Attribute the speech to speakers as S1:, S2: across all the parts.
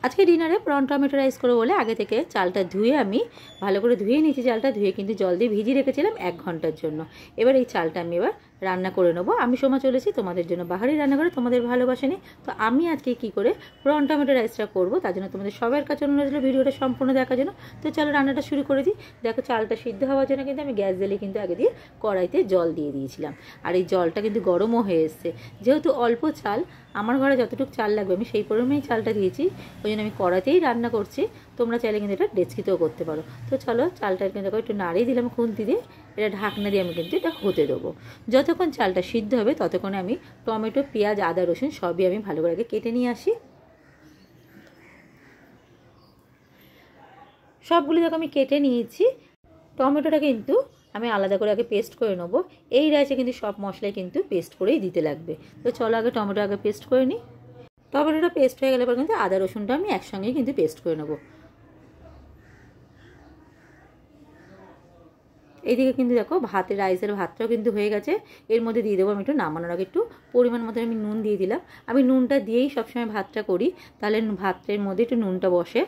S1: আজকে ডিনারে prawn tomato rice করবো বলে আগে থেকে চালটা ধুয়ে আমি ভালো করে ধুয়ে নিয়েছি। চালটা ধুয়ে কিন্তু জল দিয়ে ভিজিয়ে রেখেছিলাম 1 ঘন্টার জন্য। এবার এই চালটা আমি এবার রান্না করে নেবো। আমি সময় চলেছি তোমাদের জন্য বাহারি রান্না করে, তোমাদের ভালোবাসেনি। তো আমি আজকে কি করে প্রন টমেটো রাইসটা করবো তার জন্য তোমাদের সবার কাছে অনুরোধ হলো ভিডিওটা সম্পূর্ণ দেখার জন্য। তো চলো রান্নাটা শুরু করে দিই। দেখো চালটা সিদ্ধ হওয়ার জন্য কিন্তু আমি গ্যাস জ্বালিয়ে কিন্তু আগে দিয়ে কড়াইতে জল দিয়ে দিয়েছিলাম। আর এই জলটা কিন্তু গরমও হয়ে এসছে। যেহেতু অল্প চাল, আমার ঘরে যতটুকু চাল লাগবে আমি সেই পরিমাণেই চালটা দিয়েছি, ওই জন্য আমি কড়াইতেই রান্না করছি। তোমরা চাইলে কিন্তু এটা ডেচকিতেও করতে পারো। তো চলো চালটা কিন্তু একটু নাড়িয়ে দিলাম খুন্তি দিয়ে, এটা ঢাকনা দিয়ে আমি কিন্তু এটা হতে দেবো। যতক্ষণ চালটা সিদ্ধ হবে ততক্ষণে আমি টমেটো, পেঁয়াজ, আদা, রসুন সবই আমি ভালো করে আগে কেটে নিয়ে আসি। সবগুলি দেখো আমি কেটে নিয়েছি। টমেটোটা কিন্তু আমি আলাদা করে আগে পেস্ট করে নেবো। এই রাইসে কিন্তু সব মশলাই কিন্তু পেস্ট করেই দিতে লাগবে। তো চলো আগে টমেটো আগে পেস্ট করে নিই। টমেটোটা পেস্ট হয়ে গেলে পর কিন্তু আদা রসুনটা আমি একসঙ্গেই কিন্তু পেস্ট করে নেবো। এইদিকে কিন্তু দেখো রাইসের ভাতটাও কিন্তু হয়ে গেছে। এর মধ্যে দিয়ে দেবো আমি একটু নামানোর আগে একটু পরিমাণ মতো আমি নুন দিয়ে দিলাম। আমি নুনটা দিয়েই সবসময় ভাতটা করি, তাহলে ভাতের মধ্যে একটু নুনটা বসে।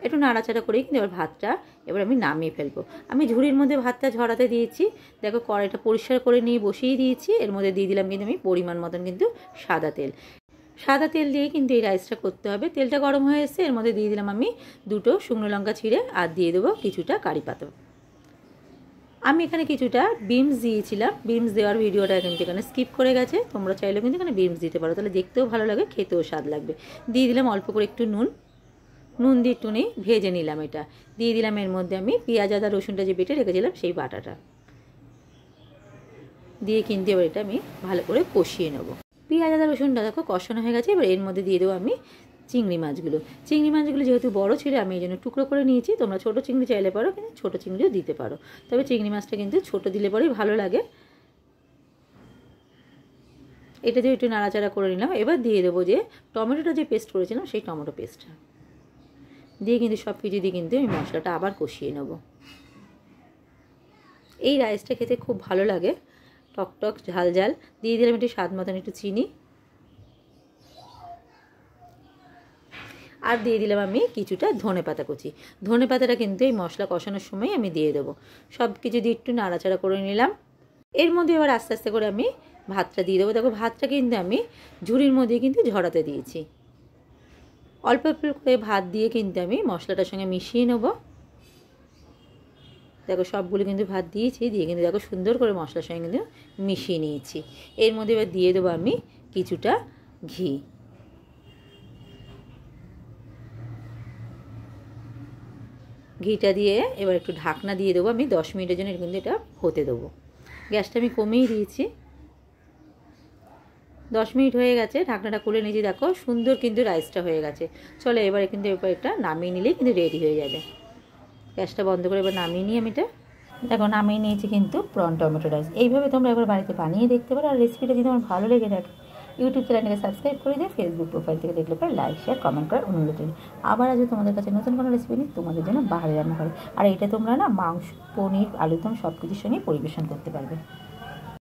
S1: একটু নাড়াচাড়া করেই কিন্তু এবার ভাতটা এবার আমি নামিয়ে ফেলবো। আমি ঝুড়ির মধ্যে ভাতটা ঝরাতে দিয়েছি। দেখো কড়াইটা পরিষ্কার করে নিয়ে বসিয়ে দিয়েছি। এর মধ্যে দিয়ে দিলাম কিন্তু আমি পরিমাণ মতন কিন্তু সাদা তেল। সাদা তেল দিয়ে কিন্তু এই রাইসটা করতে হবে। তেলটা গরম হয়ে এসেছে, এর মধ্যে দিয়ে দিলাম আমি 2টো শুকনো লঙ্কা ছিঁড়ে, আর দিয়ে দেবো কিছুটা কারি পাতা। আমি এখানে কিছুটা বিনস দিয়েছিলাম। বিনস দেওয়ার ভিডিওটা কিন্তু এখানে স্কিপ করে গেছে। তোমরা চাইলেও কিন্তু এখানে বিনস দিতে পারো, তাহলে দেখতেও ভালো লাগে, খেতেও স্বাদ লাগবে। দিয়ে দিলাম অল্প করে একটু নুন দিয়ে একটু ভেজে নিলাম। এটা দিয়ে দিলাম এর মধ্যে আমি পেঁয়াজ, আদা, রসুনটা যে বেটে রেখেছিলাম সেই বাটাটা দিয়ে কিন্তু এবার এটা আমি ভালো করে কষিয়ে নেবো। পেঁয়াজ, আদা, রসুনটা দেখো কষানো হয়ে গেছে। এবার এর মধ্যে দিয়ে দেবো আমি চিংড়ি মাছগুলো। চিংড়ি মাছগুলো যেহেতু বড় ছিল আমি এই জন্য টুকরো করে নিয়েছি। তোমরা ছোটো চিংড়ি চাইলে পারো, কিন্তু ছোটো চিংড়িও দিতে পারো, তবে চিংড়ি মাছটা কিন্তু ছোটো দিলে পরেই ভালো লাগে। এটা দিয়ে একটু নাড়াচাড়া করে নিলাম। এবার দিয়ে দেবো যে টমেটোটা যে পেস্ট করেছিলাম সেই টমেটো পেস্টটা দিয়ে কিন্তু সব কিছু দিয়ে কিন্তু আমি মশলাটা আবার কষিয়ে নেব। এই রাইসটা খেতে খুব ভালো লাগে, টক ঝাল ঝাল। দিয়ে দিলাম একটু স্বাদ মতন একটু চিনি, আর দিয়ে দিলাম আমি কিছুটা ধনেপাতা কুচি। ধনেপাতাটা কিন্তু এই মশলা কষানোর সময় আমি দিয়ে দেবো। সব কিছু দিয়ে একটু নাড়াচাড়া করে নিলাম। এর মধ্যে এবার আস্তে আস্তে করে আমি ভাতটা দিয়ে দেবো। দেখো ভাতটা কিন্তু আমি ঝুড়ির মধ্যে কিন্তু ঝরাতে দিয়েছি। অল্প অল্প করে ভাত দিয়ে কিন্তু আমি মশলাটার সঙ্গে মিশিয়ে নেবো। দেখো সবগুলো কিন্তু ভাত দিয়েছি, দিয়ে কিন্তু দেখো সুন্দর করে মশলার সঙ্গে কিন্তু মিশিয়ে নিয়েছি। এর মধ্যে এবার দিয়ে দেবো আমি কিছুটা ঘি। ঘিটা দিয়ে এবার একটু ঢাকনা দিয়ে দেবো আমি 10 মিনিটের জন্য কিন্তু এটা হতে দেবো। গ্যাসটা আমি কমিয়ে দিয়েছি। 10 মিনিট হয়ে গেছে, ঢাকনাটা খুলে নিয়েছি। দেখো সুন্দর কিন্তু রাইসটা হয়ে গেছে। চলো এবারে কিন্তু এবার এটা নামিয়ে নিলেই কিন্তু রেডি হয়ে যাবে। গ্যাসটা বন্ধ করে এবার নামিয়ে নিই আমি এটা। দেখো নামিয়ে নিয়েছি কিন্তু প্রন টমেটো রাইস। এইভাবে তোমরা একবার বাড়িতে বানিয়ে দেখতে পারো। আর রেসিপিটা যদি আমার ভালো লেগে থাকে ইউটিউব চ্যানেলটাকে সাবস্ক্রাইব করে দিও, ফেসবুক প্রোফাইল থেকে দেখলে পরে লাইক, শেয়ার, কমেন্ট করার অনুরোধ করি। আবার আজ তোমাদের কাছে নতুন কোনো রেসিপি নিই তোমাদের জন্য বাহারি রান্না করে। আর এটা তোমরা না মাংস, পনির, আলুর দম সব কিছুর সঙ্গে পরিবেশন করতে পারবে।